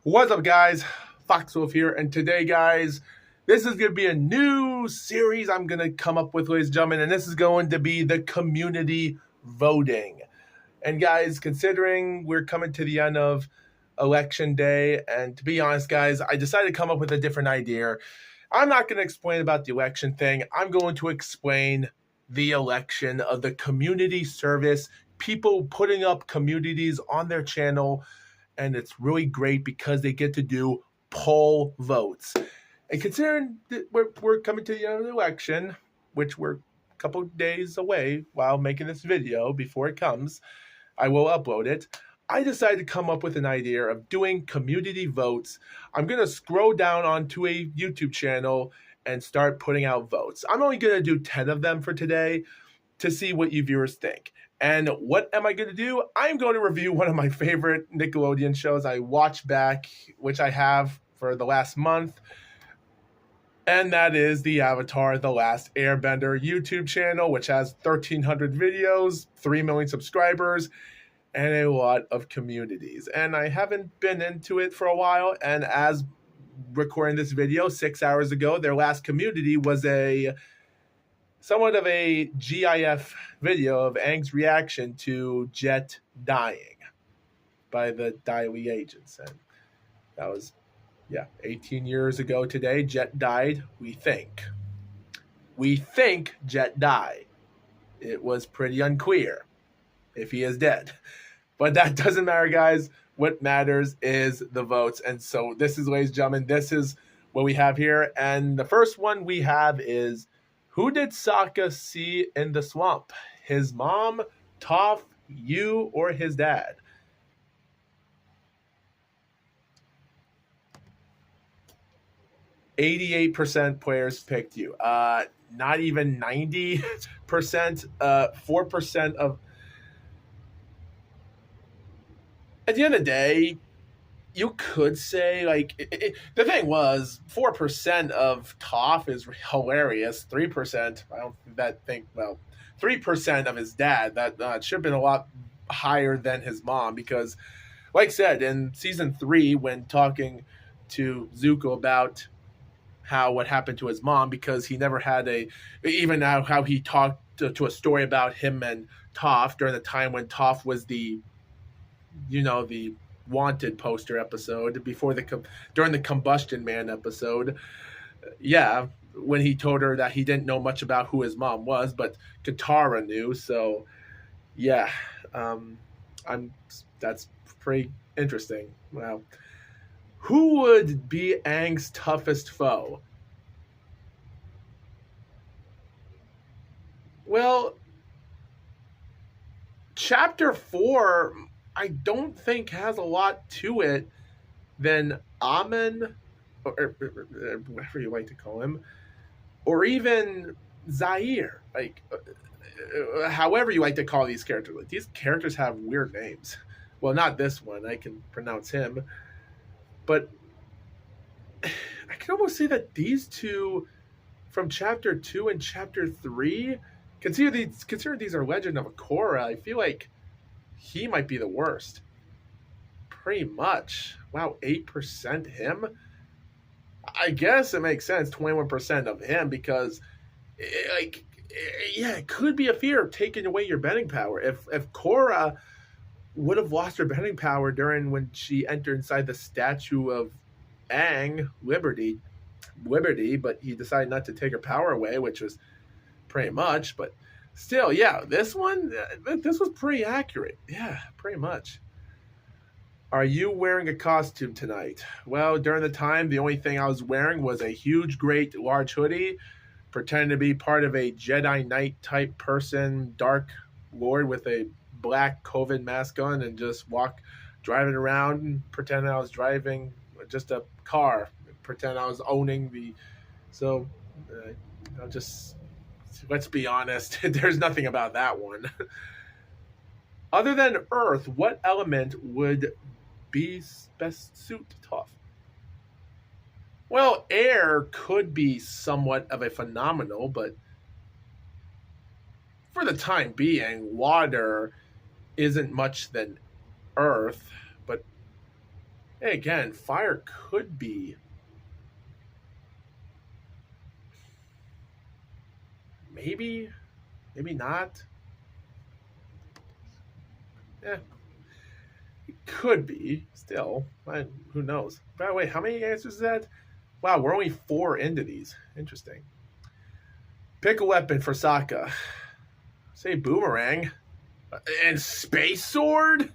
What's up, guys? Foxwolf here, and today, guys, this is going to be a new series I'm going to come up with, ladies and gentlemen, and this is going to be the community voting. And, guys, considering we're coming to the end of election day, and to be honest, guys, I decided to come up with a different idea. I'm not going to explain about the election thing. I'm going to explain the election of the community service, people putting up communities on their channel, and it's really great because they get to do poll votes. And considering that we're coming to the end of the election, which we're a couple days away while making this video before it comes, I will upload it. I decided to come up with an idea of doing community votes. I'm going to scroll down onto a YouTube channel and start putting out votes. I'm only going to do 10 of them for today to see what you viewers think. And what am I going to do? I'm going to review one of my favorite Nickelodeon shows I watch back, which I have for the last month. And that is the Avatar The Last Airbender YouTube channel, which has 1,300 videos, 3 million subscribers, and a lot of communities. And I haven't been into it for a while. And as recording this video 6 hours ago, their last community was somewhat of a GIF video of Aang's reaction to Jet dying by the Dai Li agents. And that was, 18 years ago today, Jet died, we think. We think Jet died. It was pretty unclear if he is dead. But that doesn't matter, guys. What matters is the votes. And so this is, ladies and gentlemen, this is what we have here. And the first one we have is, who did Sokka see in the swamp? His mom, Toph, you, or his dad? %88 players picked you. Not even 90%. 4% of. At the end of the day, you could say, the thing was, 4% of Toph is hilarious. 3%, I don't think, 3% of his dad. That should have been a lot higher than his mom, because, like I said, in season 3, when talking to Zuko about what happened to his mom, because he never had even now how he talked to a story about him and Toph during the time when Toph was the Wanted poster episode during the Combustion Man episode. Yeah, when he told her that he didn't know much about who his mom was, but Katara knew. So yeah, that's pretty interesting. Wow. Who would be Aang's toughest foe? Well, chapter 4, I don't think has a lot to it than Amen, or whatever you like to call him, or even Zaire. However you like to call these characters. These characters have weird names. Well, not this one. I can pronounce him. But I can almost say that these two from chapter 2 and chapter 3, consider these are Legend of Korra, I feel like he might be the worst. Pretty much. Wow, 8% him? I guess it makes sense, 21% of him, because, it could be a fear of taking away your bending power. If Korra would have lost her bending power during when she entered inside the statue of Aang, Liberty, but he decided not to take her power away, which was pretty much, but still, yeah, this was pretty accurate. Yeah, pretty much. Are you wearing a costume tonight? Well, during the time, the only thing I was wearing was a huge, great, large hoodie, pretending to be part of a Jedi Knight type person, Dark Lord with a black COVID mask on, and just driving around and pretending I was driving just a car, pretend I was owning the. So, let's be honest, there's nothing about that one. Other than Earth, what element would be best suit Toph? Well, air could be somewhat of a phenomenal, but for the time being, water isn't much than Earth. But Hey, again, fire could be maybe, maybe not. Yeah, it could be still. Who knows? By the way, how many answers is that? Wow, we're only 4 into these. Interesting. Pick a weapon for Sokka. Say boomerang. And space sword?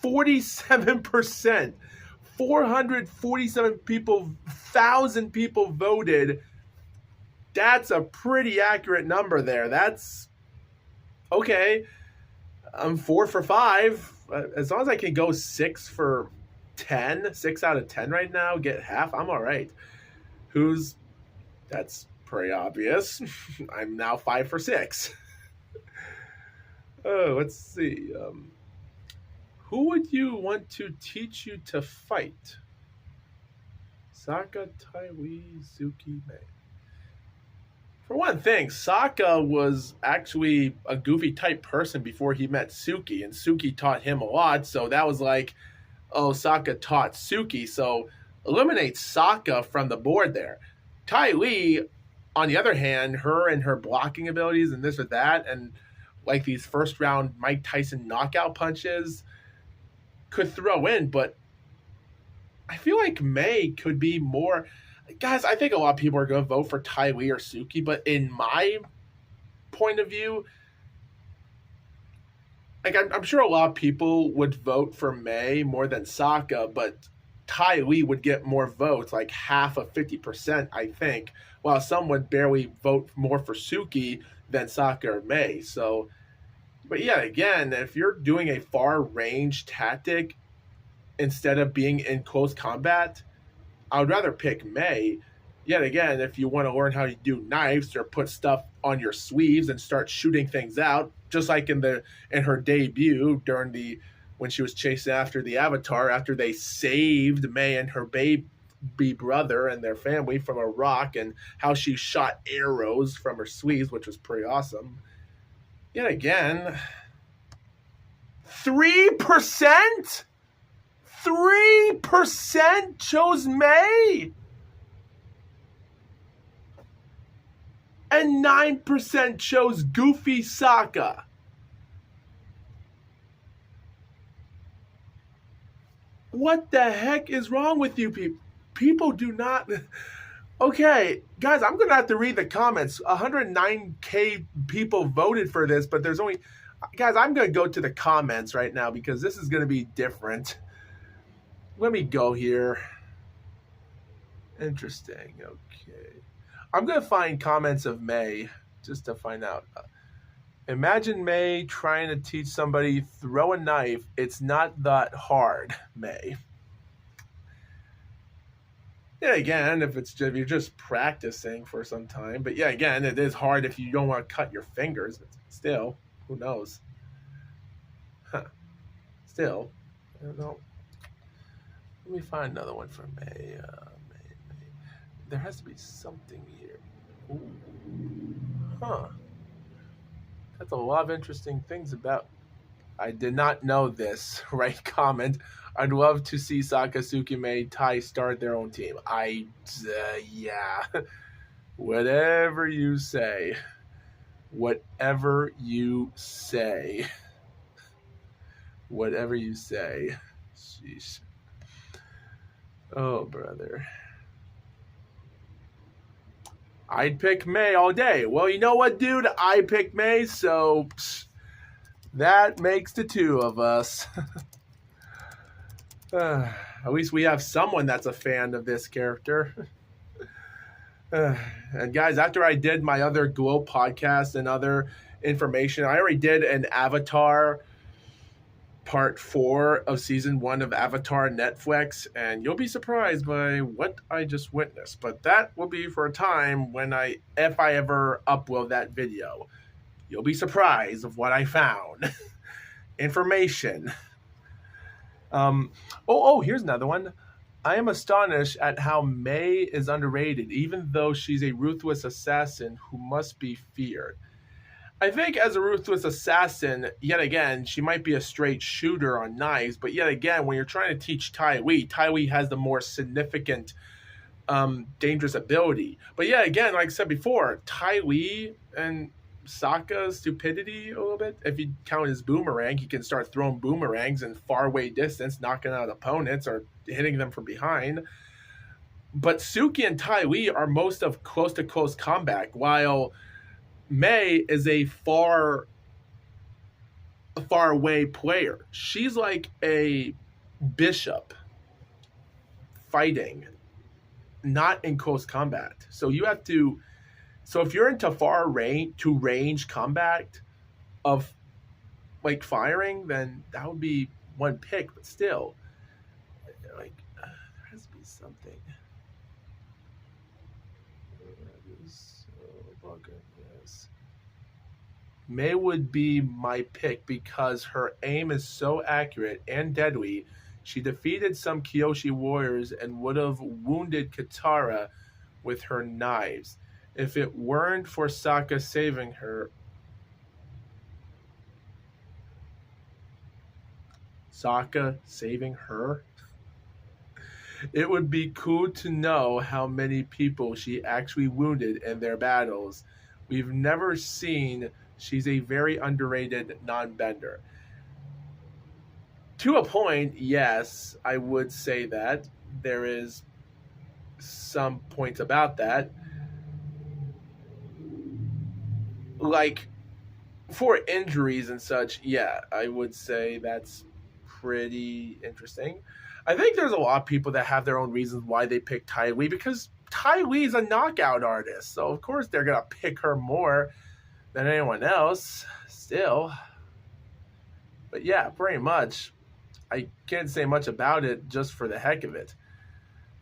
47%. 447 people, 1,000 people voted. That's a pretty accurate number there. That's okay. I'm 4 for 5. As long as I can go 6 for 10, 6 out of 10 right now, get half, I'm all right. That's pretty obvious. I'm now 5 for 6. Oh, let's see. Who would you want to teach you to fight? Sokka, Taiwi, Suki, Mei. For one thing, Sokka was actually a goofy type person before he met Suki, and Suki taught him a lot, so that was like, oh, Sokka taught Suki, so eliminate Sokka from the board there. Ty Lee, on the other hand, her and her blocking abilities and this or that, and like these first round Mike Tyson knockout punches could throw in, but I feel like Mei could be more. Guys, I think a lot of people are going to vote for Tai Lee or Suki, but in my point of view, like I'm sure a lot of people would vote for Mei more than Sokka, but Tai Lee would get more votes, like half of 50%, I think, while some would barely vote more for Suki than Sokka or Mei. So, but yeah, again, if you're doing a far range tactic instead of being in close combat, I would rather pick Mei. Yet again, if you want to learn how to do knives or put stuff on your sleeves and start shooting things out, just like in her debut when she was chasing after the Avatar, after they saved Mei and her baby brother and their family from a rock, and how she shot arrows from her sleeves, which was pretty awesome. Yet again, 3%? 3% chose Mei. And 9% chose Goofy Sokka. What the heck is wrong with you people? People do not. Okay, guys, I'm going to have to read the comments. 109K people voted for this, but there's only. Guys, I'm going to go to the comments right now because this is going to be different. Let me go here. Interesting. Okay. I'm going to find comments of Mei just to find out. Imagine Mei trying to teach somebody throw a knife. It's not that hard, Mei. Yeah, again, if you're just practicing for some time. But yeah, again, it is hard if you don't want to cut your fingers. But still, who knows? Huh. Still, I don't know. Let me find another one for Mei. Mei. There has to be something here. Ooh. Huh. That's a lot of interesting things about. I did not know this. Right comment. I'd love to see Sokka, Mei, Tai start their own team. Yeah. Whatever you say. Whatever you say. Whatever you say. Sheesh. Oh, brother. I'd pick Mei all day. Well, you know what, dude? I picked Mei, so that makes the two of us. At least we have someone that's a fan of this character. And guys, after I did my other Glow podcast and other information, I already did an Avatar part 4 of season 1 of Avatar Netflix, and you'll be surprised by what I just witnessed. But that will be for a time if I ever upload that video. You'll be surprised of what I found. Information. Here's another one. I am astonished at how Mei is underrated, even though she's a ruthless assassin who must be feared. I think as a ruthless assassin, yet again, she might be a straight shooter on knives, but yet again, when you're trying to teach Tai Wei has the more significant dangerous ability. But yeah, again, like I said before, Tai Wei and Sokka's stupidity a little bit. If you count his boomerang, he can start throwing boomerangs in far away distance, knocking out opponents or hitting them from behind. But Suki and Tai Wei are most of close to close combat, while Mei is a far away player. She's like a bishop fighting, not in close combat. So you have to. So if you're into far range combat of like firing, then that would be one pick. But still, like there has to be something. Yes. Mei would be my pick because her aim is so accurate and deadly. She defeated some Kyoshi warriors and would have wounded Katara with her knives. If it weren't for Sokka saving her... Sokka saving her? It would be cool to know how many people she actually wounded in their battles. We've never seen... She's a very underrated non-bender. To a point, yes, I would say that. There is some points about that. Like, for injuries and such, yeah, I would say that's pretty interesting. I think there's a lot of people that have their own reasons why they pick Tai Wei, because Tai Wei is a knockout artist. So, of course, they're going to pick her more than anyone else still. But yeah, pretty much. I can't say much about it just for the heck of it.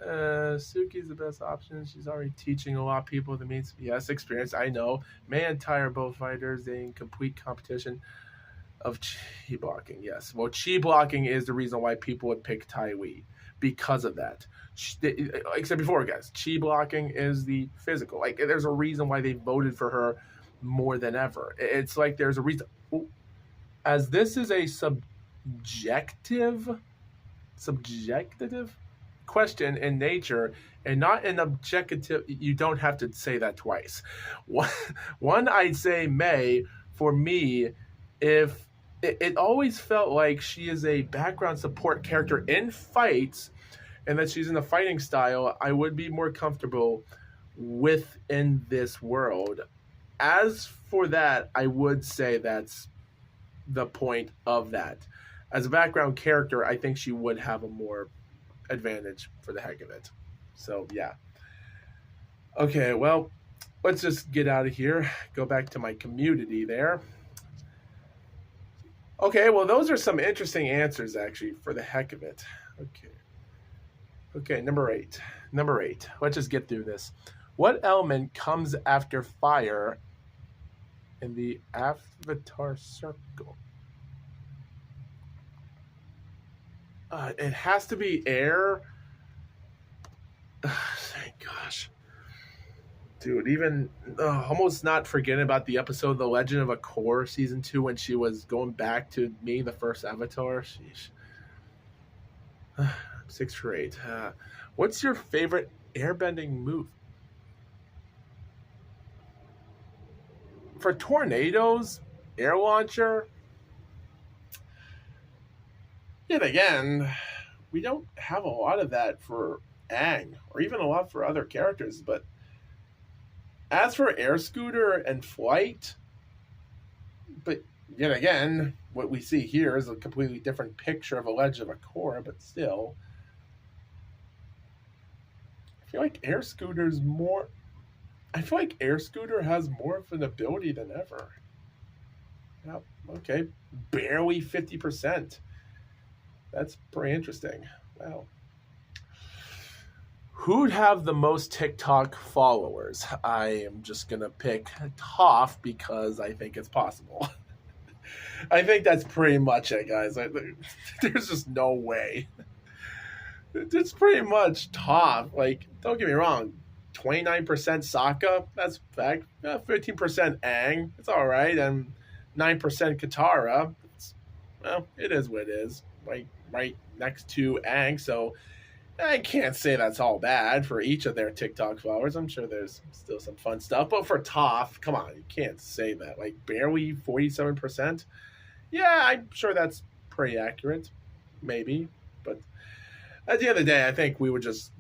Suki's the best option. She's already teaching a lot of people that means yes, experience. I know. Mei and Tai are both fighters. They in complete competition of chi blocking. Yes. Well, chi blocking is the reason why people would pick Tai Wei because of that. Like I said before, guys, chi blocking is the physical. Like there's a reason why they voted for her more than ever. It's like there's a reason. As this is a subjective question in nature and not an objective, you don't have to say that twice. One I'd say Mei, for me, if it always felt like she is a background support character in fights and that she's in a fighting style, I would be more comfortable within this world. As for that, I would say that's the point of that. As a background character, I think she would have a more advantage for the heck of it. So, yeah. Okay, well, let's just get out of here. Go back to my community there. Okay, well, those are some interesting answers, actually, for the heck of it. Okay, number 8. Let's just get through this. What element comes after fire in the Avatar circle? It has to be air. Thank gosh. Dude, even almost not forgetting about the episode The Legend of Korra season 2 when she was going back to being the first Avatar. Sheesh. 6 for 8. What's your favorite airbending move? For tornadoes, air launcher. Yet again, we don't have a lot of that for Aang, or even a lot for other characters, but as for air scooter and flight, but yet again, what we see here is a completely different picture of a Legend of Korra, but still, I feel like air scooter has more of an ability than ever. Yep, okay, barely 50%. That's pretty interesting. Wow. Who'd have the most TikTok followers? I am just going to pick Toph because I think it's possible. I think that's pretty much it, guys. There's just no way. It's pretty much Toph. Like, don't get me wrong. 29% Sokka, that's fact. 15% Aang, it's all right, and 9% Katara. Well, it is what it is. Right next to Aang, so I can't say that's all bad for each of their TikTok followers. I'm sure there's still some fun stuff, but for Toph, come on, you can't say that. Like barely 47%. Yeah, I'm sure that's pretty accurate, maybe, but at the end of the day, I think we would just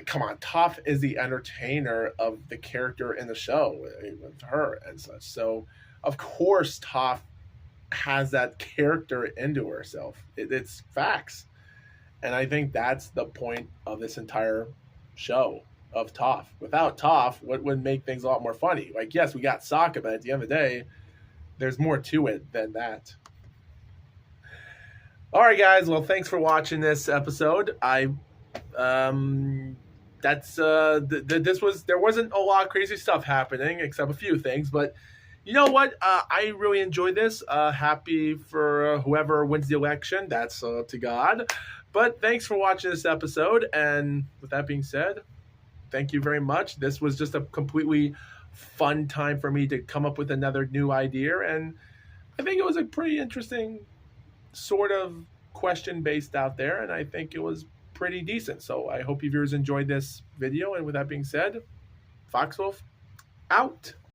come on. Toph is the entertainer of the character in the show with her and such. So, of course, Toph has that character into herself. It's facts. And I think that's the point of this entire show of Toph. Without Toph, what would make things a lot more funny? Like, yes, we got Sokka, but at the end of the day, there's more to it than that. All right, guys. Well, thanks for watching this episode. There wasn't a lot of crazy stuff happening except a few things, but you know what? I really enjoyed this. Happy for whoever wins the election. That's to God. But thanks for watching this episode. And with that being said, thank you very much. This was just a completely fun time for me to come up with another new idea. And I think it was a pretty interesting sort of question based out there. And I think it was pretty decent. So I hope you viewers enjoyed this video. And with that being said, Foxwolf out.